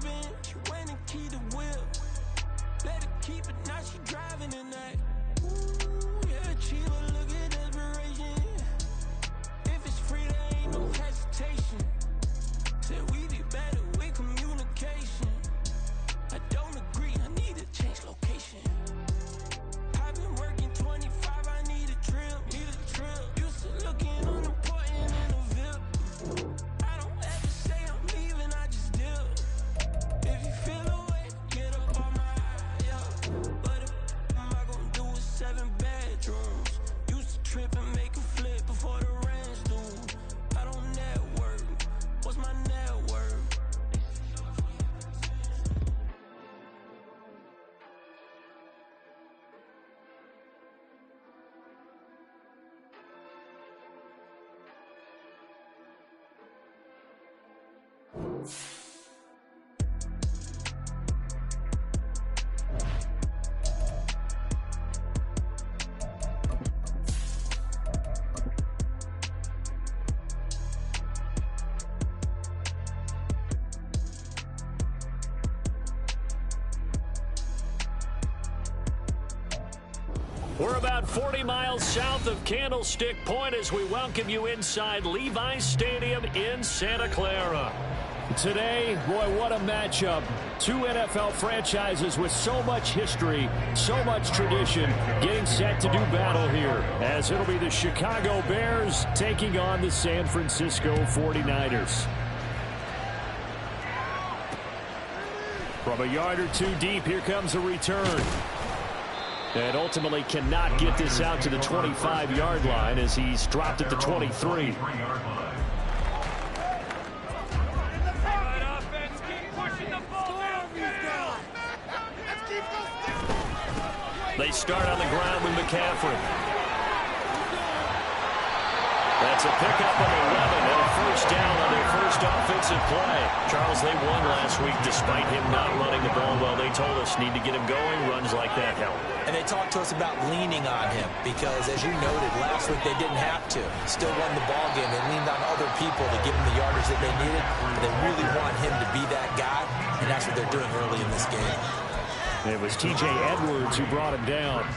creeping. She went and keyed the wheel. Let her keep it, now she driving in that. Ooh, yeah, Chiba, look at desperation. If it's free, there ain't no hesitation. Said we be better with communication. I don't agree, I need to change location. I've been working 25, I need a trip, Used to looking unimportant in a VIP. I don't ever say I'm leaving, I just dip. If you feel away, get up on my yeah. But if am I gonna do with 7 bedrooms? Used to trip and make a flip before the rent's due. I don't network, what's my net worth? We're about 40 miles south of Candlestick Point as we welcome you inside Levi's Stadium in Santa Clara. Today, boy, what a matchup. Two NFL franchises with so much history, so much tradition, getting set to do battle here, as it'll be the Chicago Bears taking on the San Francisco 49ers. From a yard or two deep, here comes a return. And ultimately cannot get this out to the 25-yard line as he's dropped at the 23. They start on the ground with McCaffrey. That's a pickup of 11 and a first down on their first offensive play. Charles, they won last week despite him not running the ball well. They told us need to get him going. Runs like that help. And they talked to us about leaning on him because, as you noted, last week they didn't have to. Still won the ball game. They leaned on other people to give them the yardage that they needed. But they really want him to be that guy, and that's what they're doing early in this game. It was T.J. Edwards who brought him down.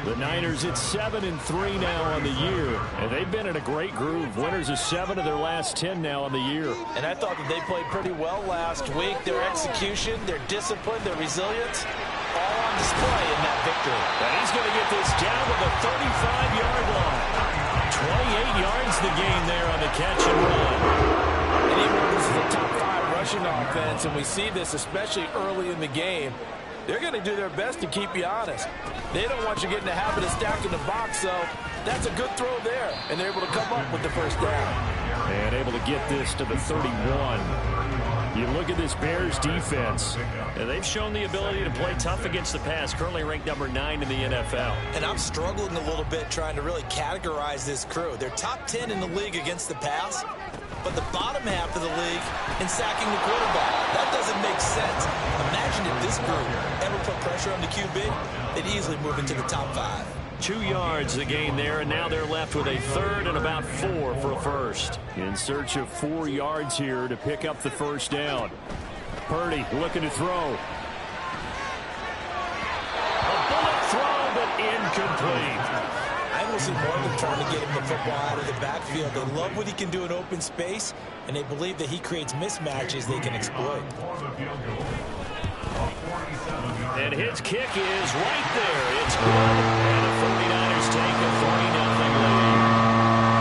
The Niners at 7-3 now on the year, and they've been in a great groove. Winners of 7 of their last 10 now on the year. And I thought that they played pretty well last week. Their execution, their discipline, their resilience, all on display in that victory. And he's going to get this down to the 35-yard line. 28 yards the gain there on the catch and run. And even though this is a top 5 rushing offense, and we see this especially early in the game, they're going to do their best to keep you honest. They don't want you getting the habit of stacking the box, so that's a good throw there. And they're able to come up with the first down. And able to get this to the 31. You look at this Bears defense, and they've shown the ability to play tough against the pass, currently ranked number 9 in the NFL. And I'm struggling a little bit trying to really categorize this crew. They're top 10 in the league against the pass, but the bottom half of the league in sacking the quarterback. That doesn't make sense. Imagine if this group ever put pressure on the QB, they'd easily move into the top 5. 2 yards the gain there, and now they're left with a third and about 4 for a first. In search of 4 yards here to pick up the first down. Purdy looking to throw. A bullet throw, but incomplete. I will see more than trying to get him the football out of the backfield. They love what he can do in open space, and they believe that he creates mismatches they can exploit. And his kick is right there. It's good. And the 49ers take a 3-0 lead.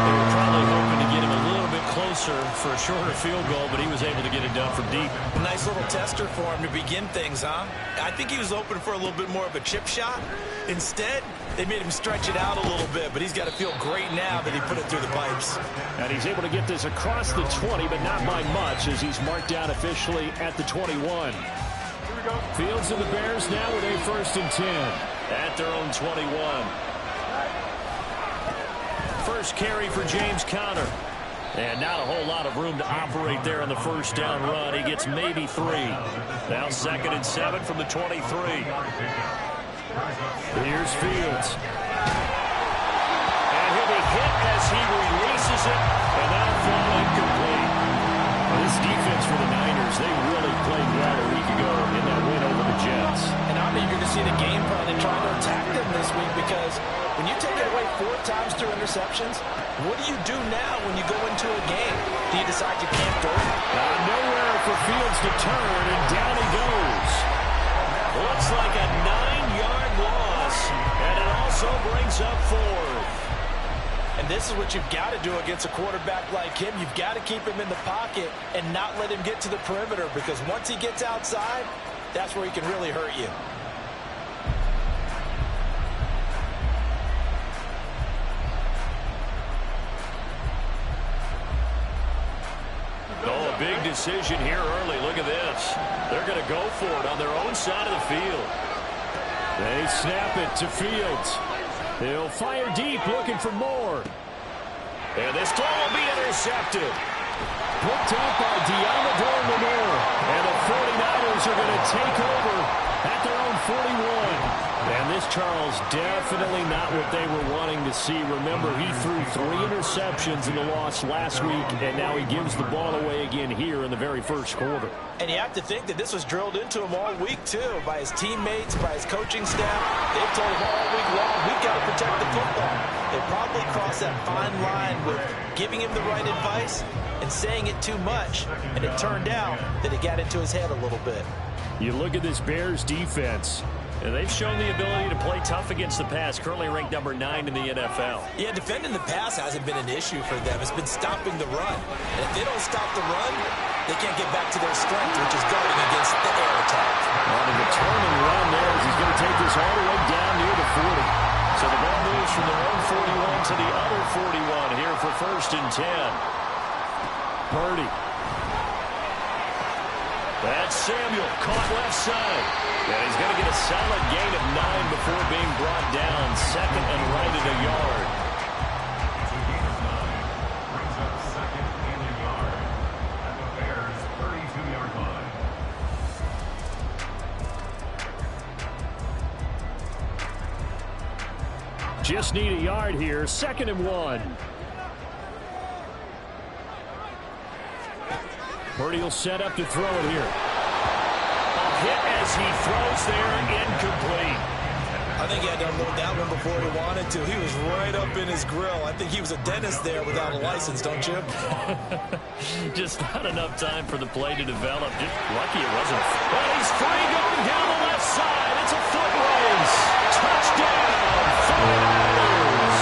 They were probably hoping to get him a little bit closer for a shorter field goal, but he was able to get it done from deep. A nice little tester for him to begin things, huh? I think he was open for a little bit more of a chip shot. Instead, they made him stretch it out a little bit, but he's got to feel great now that he put it through the pipes. And he's able to get this across the 20, but not by much, as he's marked down officially at the 21. Fields and the Bears now with a 1st and 10 at their own 21. First carry for James Conner. And not a whole lot of room to operate there on the first down run. He gets maybe 3. Now 2nd and 7 from the 23. Here's Fields. And he'll be hit as he releases it. And that'll fall incomplete. this defense for the Niners, they really played well a week ago in that win over the Jets. And I'm eager to see the game plan and trying to attack them this week, because when you take it away 4 times through interceptions, what do you do now when you go into a game? Do you decide you can't throw it? Nowhere for Fields to turn, and down he goes. Looks like a 9-yard loss, and it also brings up 4th. And this is what you've got to do against a quarterback like him. You've got to keep him in the pocket and not let him get to the perimeter, because once he gets outside, that's where he can really hurt you. Oh, a big decision here early. Look at this. They're going to go for it on their own side of the field. They snap it to Fields. He'll fire deep, looking for more. And this throw will be intercepted. Picked up by Deommodore Lenoir. And the 49ers are going to take over at their own 41. And this, Charles, definitely not what they were wanting to see. Remember, he threw 3 interceptions in the loss last week, and now he gives the ball away again here in the very first quarter. And you have to think that this was drilled into him all week, too, by his teammates, by his coaching staff. They've told him all week long, we've got to protect the football. They probably crossed that fine line with giving him the right advice and saying it too much, and it turned out that it got into his head a little bit. You look at this Bears defense, and they've shown the ability to play tough against the pass, currently ranked number 9 in the NFL. Yeah, defending the pass hasn't been an issue for them. It's been stopping the run. And if they don't stop the run, they can't get back to their strength, which is guarding against the air attack. On a returning run there, as he's going to take this all the way down near the 40. So the ball moves from their own 41 to the other 41 here for 1st and 10. Purdy. That's Samuel, caught left side. And he's going to get a solid gain of 9 before being brought down. 2nd and right at a yard. Brings up 2nd and a yard at the Bears' 32-yard line. Just need a yard here. 2nd and 1. Purdy will set up to throw it here. A hit as he throws there, incomplete. I think he had to unload that one before he wanted to. He was right up in his grill. I think he was a dentist there without a license, don't you? Just not enough time for the play to develop. Just lucky it wasn't. And he's free going down the left side. It's a foot race. Touchdown, 49ers.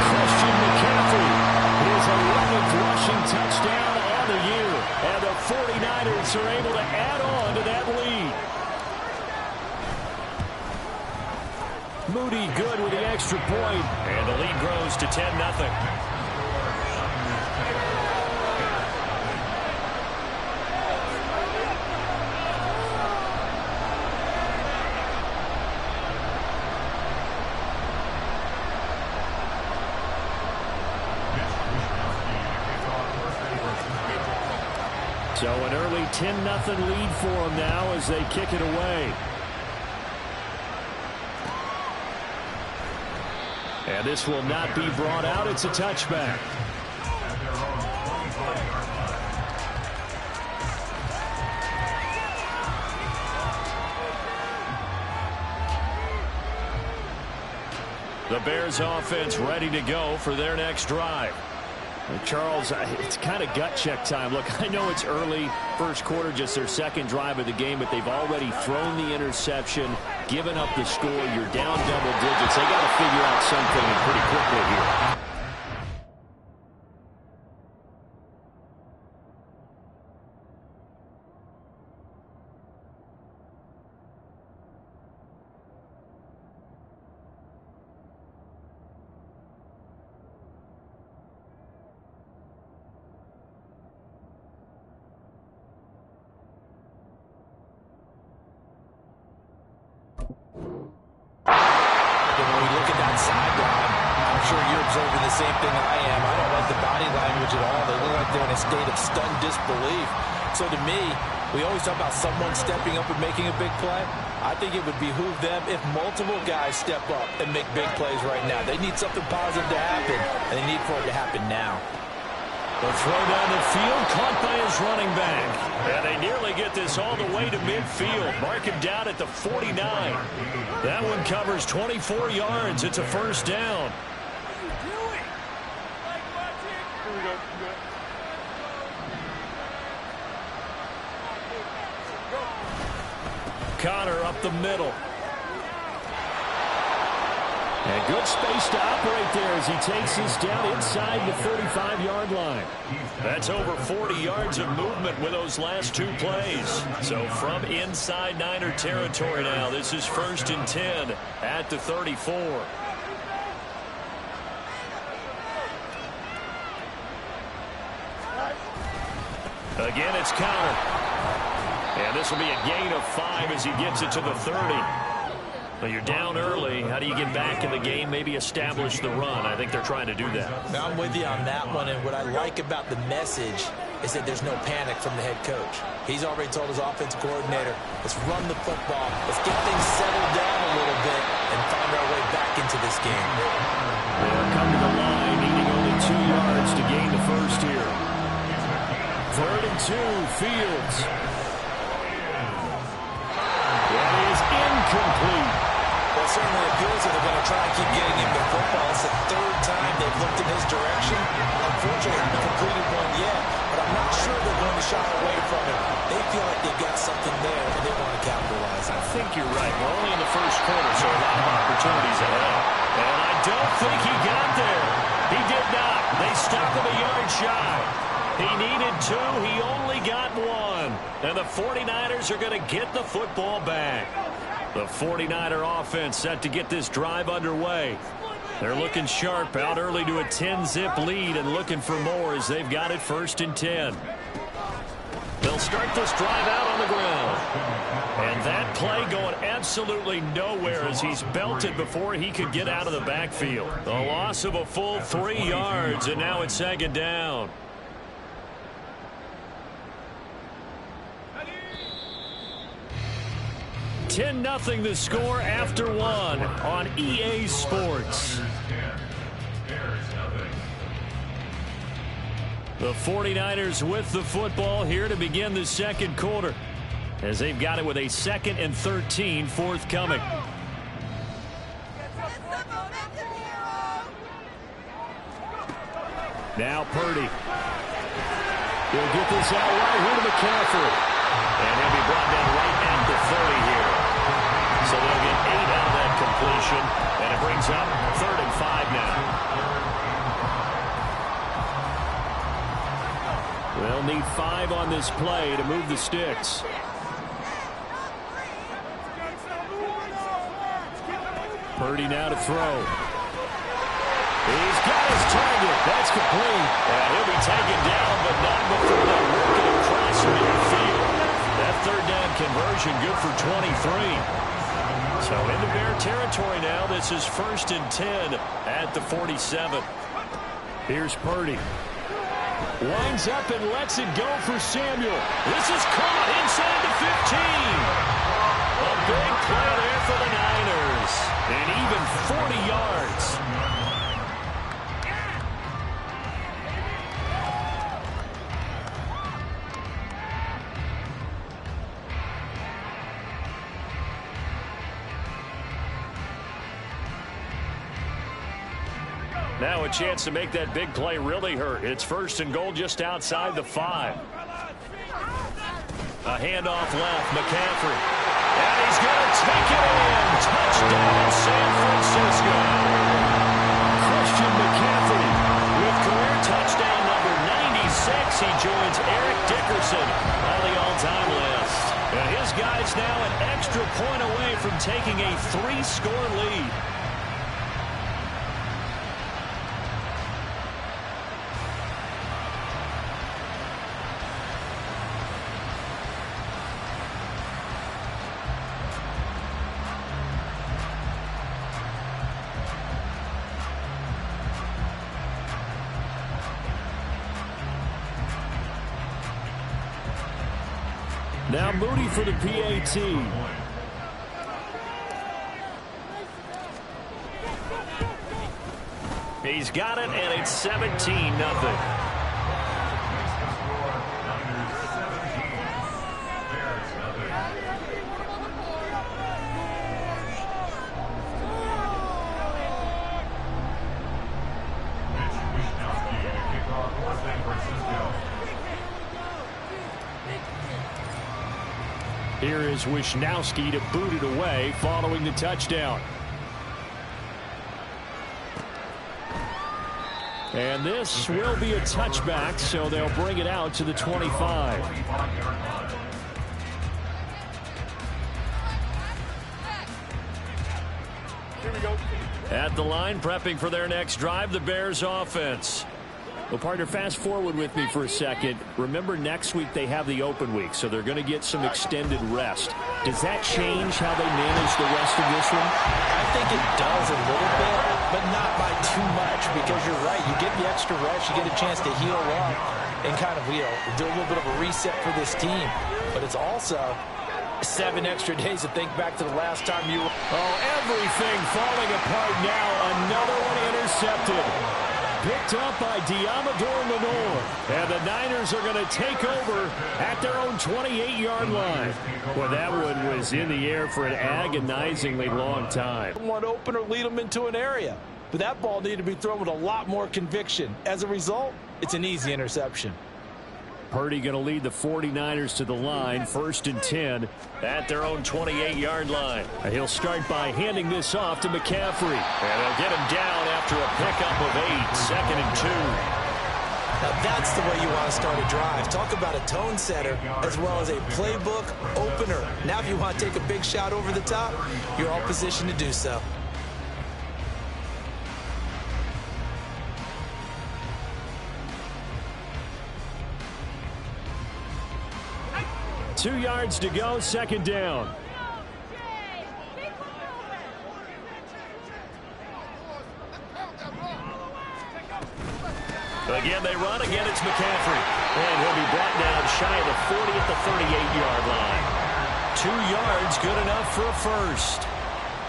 Christian McCaffrey, his 11th rushing touchdown on the year. And the 49ers are able to add on to that lead. Moody good with the extra point. And the lead grows to 10-0. So an early 10-0 lead for them now as they kick it away. And this will not be brought out. It's a touchback. The Bears offense ready to go for their next drive. Charles, it's kind of gut check time. Look, I know it's early, first quarter, just their 2nd drive of the game, but they've already thrown the interception, given up the score. You're down double digits. They got to figure out something pretty quickly here. Observing the same thing I am. I don't like the body language at all. They look like they're in a state of stunned disbelief. So to me, we always talk about someone stepping up and making a big play. I think it would behoove them if multiple guys step up and make big plays right now. They need something positive to happen, and they need for it to happen now. The throw down the field, caught by his running back. And they nearly get this all the way to midfield. Mark him down at the 49. That one covers 24 yards. It's a first down. Connor up the middle. And good space to operate there as he takes this down inside the 35-yard line. That's over 40 yards of movement with those last two plays. So from inside Niner territory now, this is 1st and 10 at the 34. Again, it's Connor. And this will be a gain of 5 as he gets it to the 30. Well, you're down early. How do you get back in the game, maybe establish the run? I think they're trying to do that. I'm with you on that one, and what I like about the message is that there's no panic from the head coach. He's already told his offensive coordinator, let's run the football, let's get things settled down a little bit and find our way back into this game. They'll come to the line, needing only 2 yards to gain the first here. 3rd and 2, Fields. That is incomplete. Well, it certainly appears that they're going to try and keep getting him the football. It's the 3rd time they've looked in his direction. Unfortunately, haven't completed one yet, but I'm not sure they're going to shy away from it. They feel like they've got something there, and they want to capitalize on it. I think you're right. We're only in the first quarter, so a lot of opportunities ahead. And I don't think he got there. He did not. They stopped him a yard shy. He needed 2. He only got 1. And the 49ers are going to get the football back. The 49er offense set to get this drive underway. They're looking sharp, out early to a 10-zip lead and looking for more as they've got it 1st and 10. They'll start this drive out on the ground. And that play going absolutely nowhere as he's belted before he could get out of the backfield. A loss of a full 3 yards, and now it's 2nd down. 10-0 the score after 1 on EA Sports. The 49ers with the football here to begin the 2nd quarter as they've got it with a 2nd and 13 forthcoming. Now Purdy. He'll get this out right here to McCaffrey. And he'll be brought down right at the 30 here. So they'll get 8 out of that completion. And it brings up 3rd and 5 now. They'll need 5 on this play to move the sticks. Purdy now to throw. He's got his target. That's complete. And he'll be taken down, but not before they work it across midfield. That 3rd down conversion good for 23. So into Bear territory now. This is 1st and 10 at the 47. Here's Purdy. Winds up and lets it go for Samuel. This is caught inside the 15. A big play there for the Niners. And even 40 yards. Now a chance to make that big play really hurt. It's 1st and goal just outside the 5. A handoff left, McCaffrey. And he's going to take it in. Touchdown, San Francisco. Christian McCaffrey with career touchdown number 96. He joins Eric Dickerson on the all-time list. And his guy's now an extra point away from taking a 3-score lead. Now Moody for the PAT. He's got it, and it's 17-0. here is Wisnowski to boot it away following the touchdown. And this will be a touchback, so they'll bring it out to the 25. At the line, prepping for their next drive, the Bears offense. Well, partner, fast forward with me for a second. Remember, next week they have the open week, so they're going to get some extended rest. Does that change how they manage the rest of this one? I think it does a little bit, but not by too much, because you're right. You get the extra rest, you get a chance to heal up and kind of, do a little bit of a reset for this team. But it's also 7 extra days to think back to the last time you were. Oh, everything falling apart now. Another one intercepted. Picked up by Diamador Lenore. And the Niners are going to take over at their own 28-yard line. Well, that one was in the air for an agonizingly long time. One opener lead them into an area. But that ball needed to be thrown with a lot more conviction. As a result, it's an easy interception. Purdy going to lead the 49ers to the line, 1st and 10 at their own 28-yard line. And he'll start by handing this off to McCaffrey. And they'll get him down after a pickup of 8, 2nd and 2. Now that's the way you want to start a drive. Talk about a tone setter as well as a playbook opener. Now if you want to take a big shot over the top, you're all positioned to do so. Two yards to go, 2nd down. Again, they run. Again, it's McCaffrey. And he'll be brought down shy of the 40 at the 38-yard line. 2 yards, good enough for a first.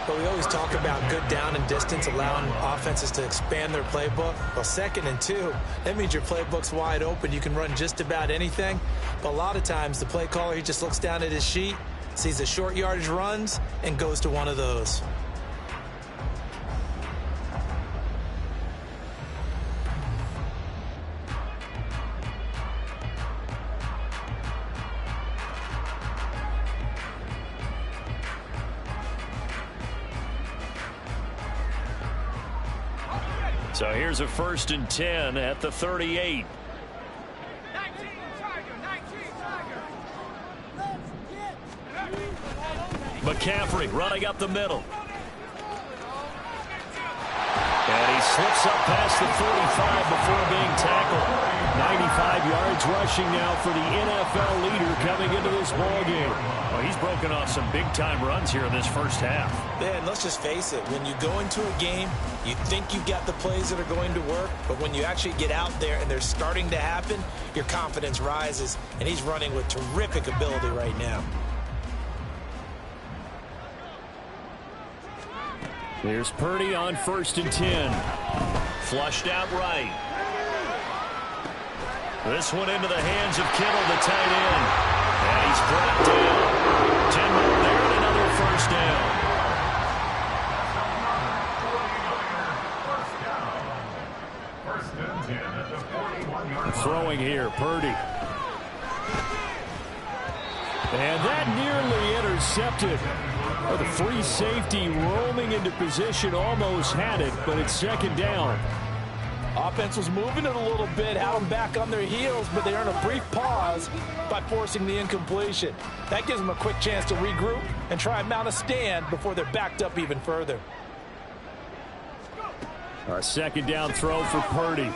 But we always talk about good down and distance, allowing offenses to expand their playbook. Well, 2nd and 2, that means your playbook's wide open. You can run just about anything. But a lot of times, the play caller, he just looks down at his sheet, sees the short yardage runs, and goes to one of those. So here's a 1st and 10 at the 38. McCaffrey running up the middle. And he slips up past the 45 before being tackled. 95 yards rushing now for the NFL leader coming into this ballgame. Well, he's broken off some big-time runs here in this first half. Yeah, and let's just face it. When you go into a game, you think you've got the plays that are going to work, but when you actually get out there and they're starting to happen, your confidence rises, and he's running with terrific ability right now. Here's Purdy on 1st and 10. Flushed out right. This one into the hands of Kittle, the tight end. And he's brought down. 10 more there and another 1st down. Throwing here, Purdy. And that nearly intercepted. Oh, the free safety roaming into position, almost had it, but it's 2nd down. Offense was moving it a little bit, had them back on their heels, but they earn a brief pause by forcing the incompletion. That gives them a quick chance to regroup and try and mount a stand before they're backed up even further. A 2nd down throw for Purdy.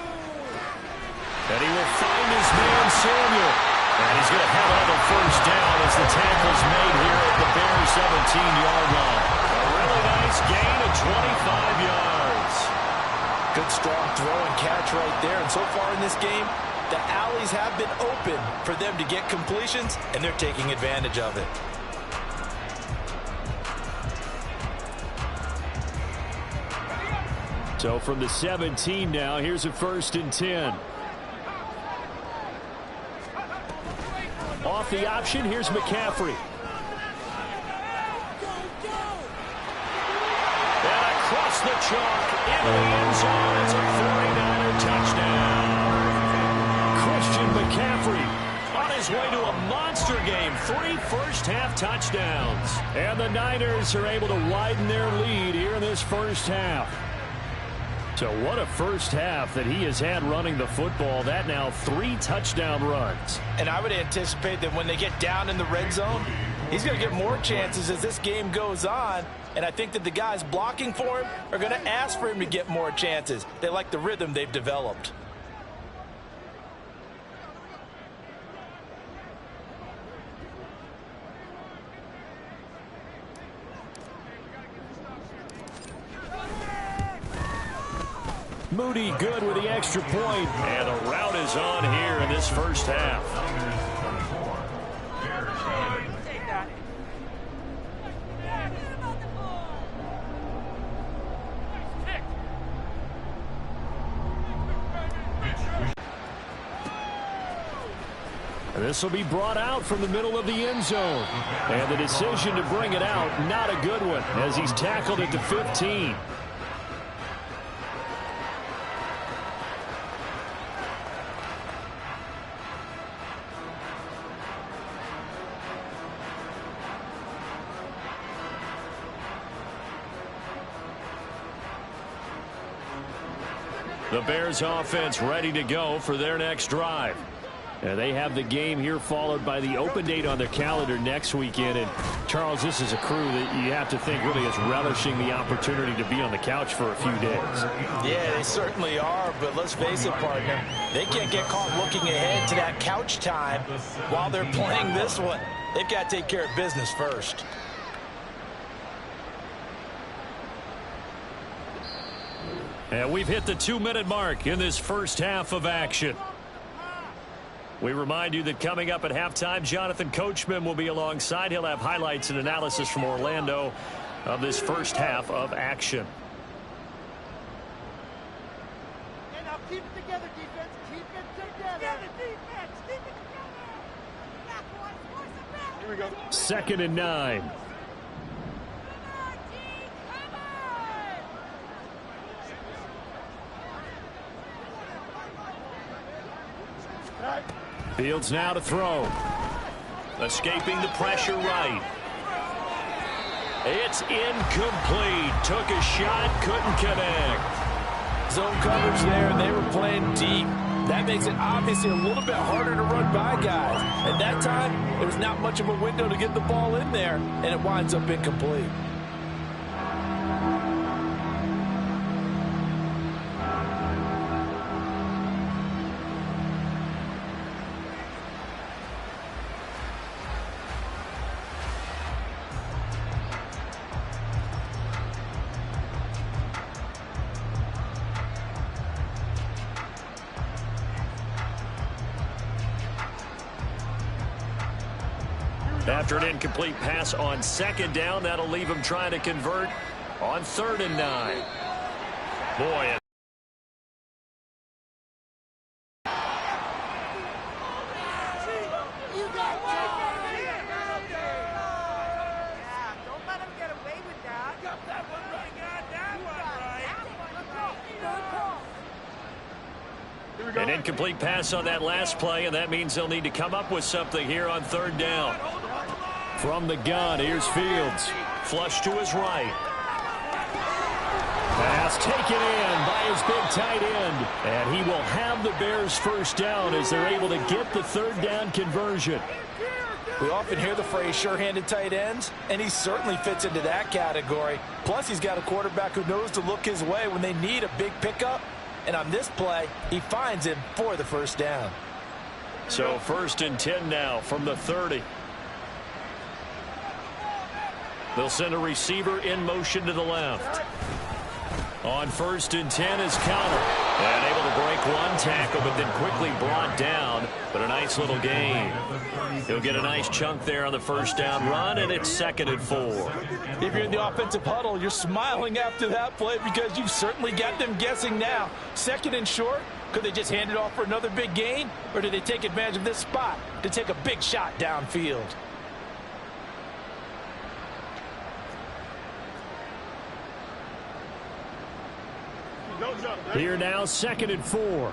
And he will find his man, Samuel. And he's going to have another 1st down as the tackle's made here at the Bears 17-yard line. A really nice gain of 25 yards. Good strong throw and catch right there. And so far in this game, the alleys have been open for them to get completions, and they're taking advantage of it. So from the 17 now, here's a 1st and 10. Off the option, here's McCaffrey. And across the chalk, into the end zone, it's a 49er touchdown. Christian McCaffrey on his his way to a monster game. 3 first-half touchdowns. And the Niners are able to widen their lead here in this first half. So what a first half that he has had running the football. That now 3 touchdown runs. And I would anticipate that when they get down in the red zone, he's going to get more chances as this game goes on. And I think that the guys blocking for him are going to ask for him to get more chances. They like the rhythm they've developed. Moody good with the extra point. And the route is on here in this first half. This will be brought out from the middle of the end zone. And the decision to bring it out, not a good one, as he's tackled at the 15. The Bears offense ready to go for their next drive. And they have the game here followed by the open date on their calendar next weekend. And Charles, this is a crew that you have to think really is relishing the opportunity to be on the couch for a few days. Yeah, they certainly are, but let's face it, partner, they can't get caught looking ahead to that couch time while they're playing this one. They've got to take care of business first. And we've hit the 2-minute mark in this first half of action. We remind you that coming up at halftime, Jonathan Coachman will be alongside. He'll have highlights and analysis from Orlando of this first half of action. And now keep it together, defense. Keep it together. Defense. Keep it together. Here we go. 2nd and 9. Fields now to throw. Escaping the pressure right. It's incomplete. Took a shot, couldn't connect. Zone coverage there, and they were playing deep. That makes it obviously a little bit harder to run by guys. At that time, there was not much of a window to get the ball in there, and it winds up incomplete. After an incomplete pass on 2nd down, that'll leave him trying to convert on 3rd and 9. Boy. Don't let him get away with that. Got that one right. An incomplete pass on that last play, and that means they'll need to come up with something here on 3rd down. From the gun, here's Fields. Flush to his right. Pass taken in by his big tight end. And he will have the Bears first down as they're able to get the 3rd down conversion. We often hear the phrase sure-handed tight ends, and he certainly fits into that category. Plus, he's got a quarterback who knows to look his way when they need a big pickup. And on this play, he finds him for the first down. So 1st and 10 now from the 30. They'll send a receiver in motion to the left. On 1st and 10 is Counter. And able to break one tackle, but then quickly brought down. But a nice little gain. He'll get a nice chunk there on the first down run, and it's 2nd and 4. If you're in the offensive huddle, you're smiling after that play because you've certainly got them guessing now. 2nd and short, could they just hand it off for another big gain? Or do they take advantage of this spot to take a big shot downfield? Here now, 2nd and 4.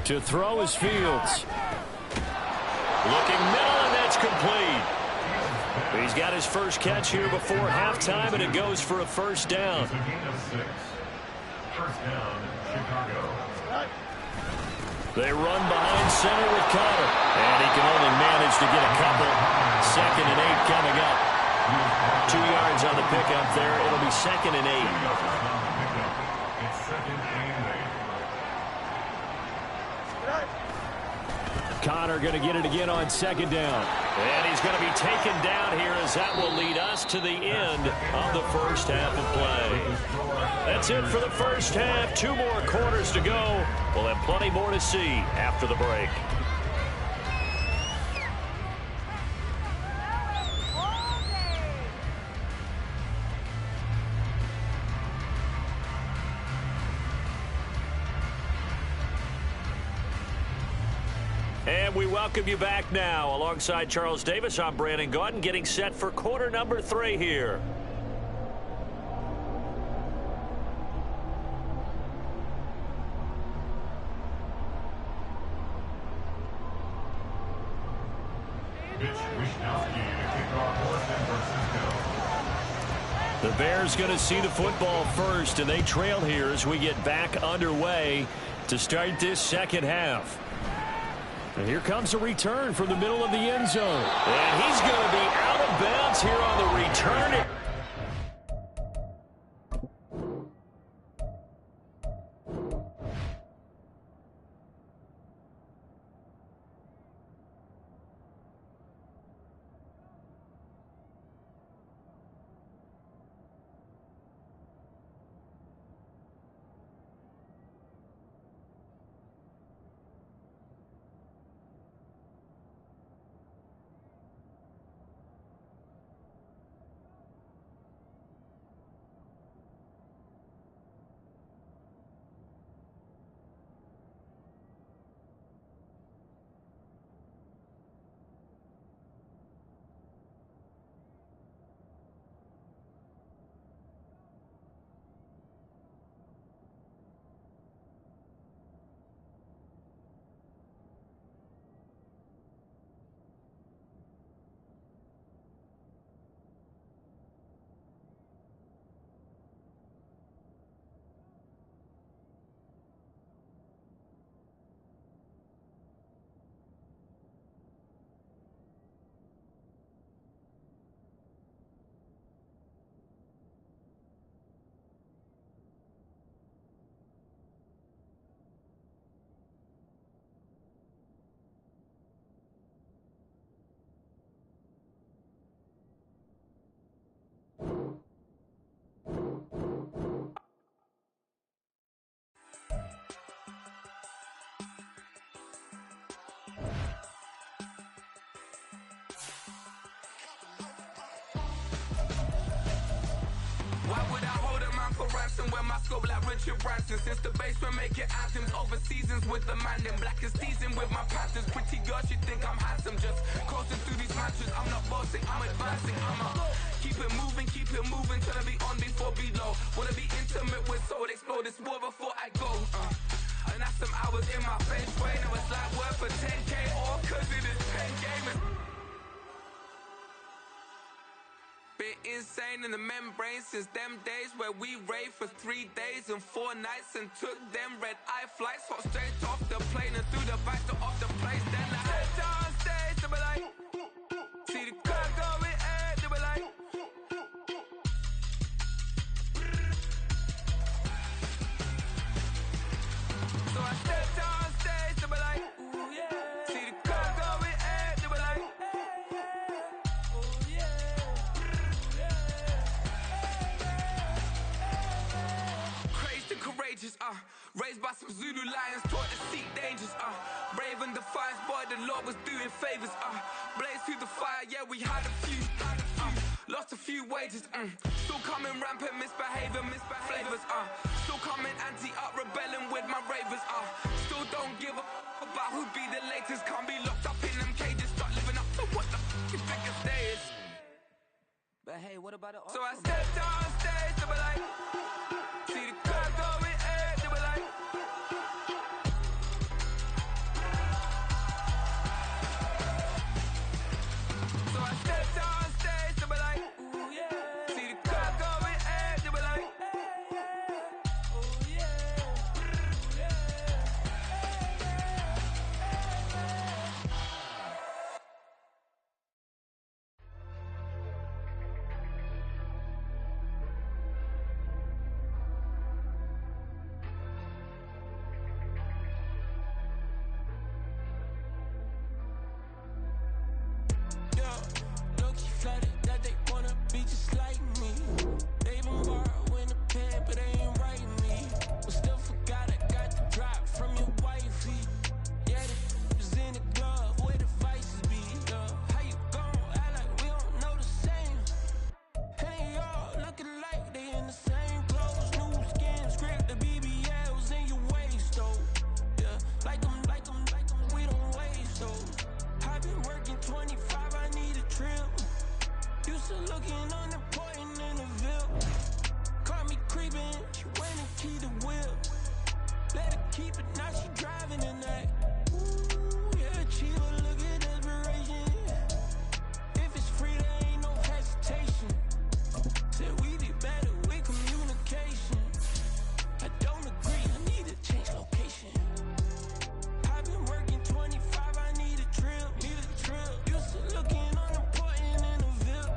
To throw is Fields. Looking middle, and that's complete. He's got his first catch here before halftime, and it goes for a first down. It's a gain of 6. First down, Chicago. They run behind center with Conner. And he can only manage to get a couple. 2nd and 8 coming up. 2 yards on the pickup there. It'll be 2nd and 8. It's 2nd and 8. Conner going to get it again on 2nd down. And he's going to be taken down here as that will lead us to the end of the first half of play. That's it for the first half. 2 more quarters to go. We'll have plenty more to see after the break. And we welcome you back now. Alongside Charles Davis, I'm Brandon Gaudin, getting set for quarter number 3 here. The Bears going to see the football first, and they trail here as we get back underway to start this second half. And here comes a return from the middle of the end zone. And he's going to be out of bounds here on the return. Why would I hold a man for ransom when my scope like Richard Branson? Since the basement making anthems over seasons with the man in black is seasoned with my panthers. Pretty girls, you think I'm handsome, just coasting through these matches. I'm not bossing, I'm advancing. Keep it moving till I be on before below. Wanna be intimate with soul, explode this war before I go. And that's some hours in my face way. Now it's like worth for 10K all cause it is 10 gamers. Been insane in the membrane since them days where we raved for 3 days and 4 nights and took them red eye flights, hot straight off the plane and through the back door of the place. Then I head down stage, they be like, see the crowd going ahead, they be like, so I step down stage, they be like, ooh yeah, see the crowd going ahead, they be like, ooh yeah. Courageous, raised by some Zulu lions, taught to seek dangers, brave and defiant, boy, the Lord was doing favors, blaze through the fire, yeah, we had a few, lost a few wages, still coming rampant, misbehavior, flavors, still coming anti-up, rebelling with my ravers, still don't give a about who be the latest, can't be locked up in them cages, start living up to what the f*** you think your day is. But hey, what about it? So I stepped on stage, they were like, see the crowd going ahead, they were like, Used to looking unimportant in the Ville. Caught me creeping, she went and keyed the wheel. Let her keep it, now she driving in that. Ooh, yeah, Chiva, look at desperation. If it's free, there ain't no hesitation. Said we be better with communication. I don't agree, I need to change location. I've been working 25, I need a drill, Used to looking unimportant in the Ville.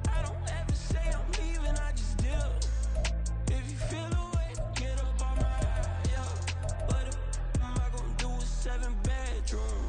I don't ever say I'm leaving, I just deal. If you feel away, get up on my, yeah. What am I gonna do with 7 bedrooms?